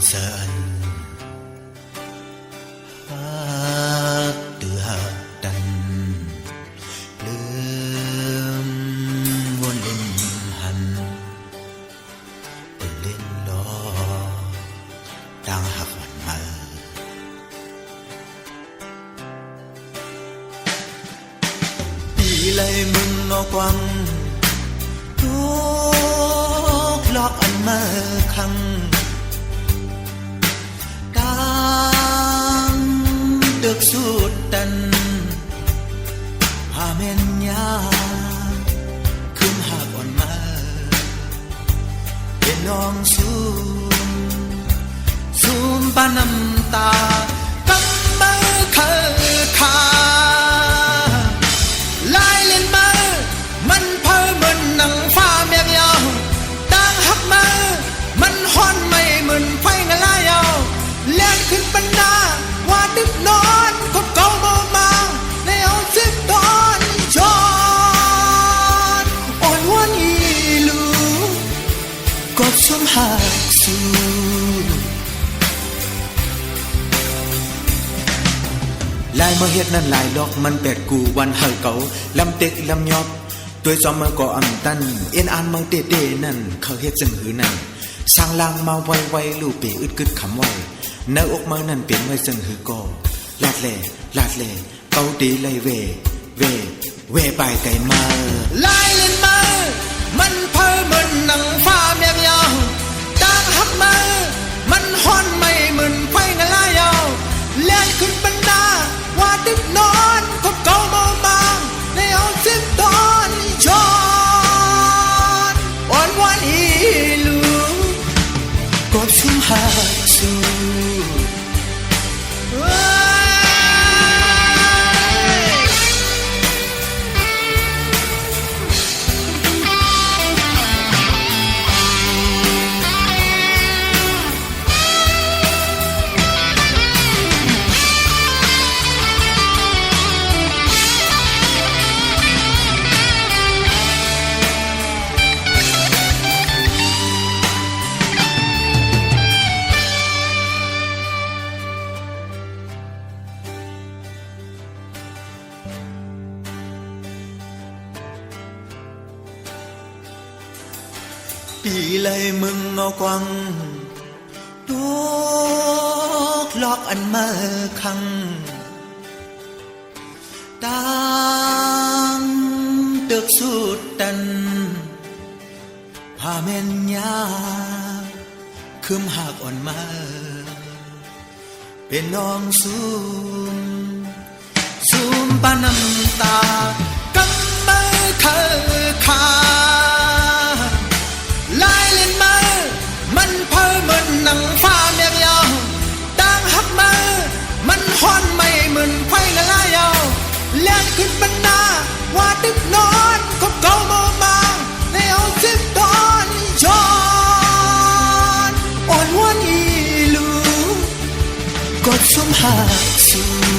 dần từ hạt đần lương muôn linh hằn bừng lên lo đang hạc hoàn mơ đi lấy mừng ngó quăng thuốc lót ăn mơ khăng được suốt tần hòa men nhá khum hạ còn mơ bên non zoom ba năm ta cắm mơ khờ khà lai lên mơมันเพอมันนังฟ้าเมียยาวตั้งหักมอมันฮ้อนไม่เหมือนไฟงะลายาวแล่นขึ้นบรรดาว่าดึกนอนก็เก่าบ่มาในเอาสิตอนจอนอ่อนหวานอีลูกดสมหักสู้ลายมาเฮ็ดนั่นลายดอกมันแปดกูวันเฮาเก่าลำเต็กลำยอบด้วยจอมมาก่ออำตันเอ็นอ่านมังเตเตนั่นเขาเฮ็ดจังหือนั่นสร้างลางมาไวๆลูกเปอึดกึดขำไว้เนื้ออกมานั่นเปลี่ยนไว้จังหือก่อลาดแล่เกาดีไล่เวไปไกลมาไล่เล่นมามันเพ้อมันนังฟ้าเมียยาวตางหักมามันฮ้อนไม่เหมือนไฟงะลายาวแล่นขึ้นบรรดาว่าดึกนอนก็เก่าบ่มาในเอาสิตอนจอนอ่อนหวานอีลูกดซุ่มหักสู้ปีเลยมึงเอากวังลูกลอกอันเมื่อคังตั้งตึกสุดตันพาเมนยาคืมหักอ่อนมาเป็นน้องซูมปาน้ำตากำมือเคยขาลายเล่นมามันเพ้อมันนังฟ้าเมียยาวตั้งหักมามันฮ้อนไม่เหมือนไฟงะลายาวแล่นขึ้นบรรดาว่าดึกนอนก็เก่าบ่มาในเอาสิตอนจอนอ่อนหวานอีลูกดสมหักสู้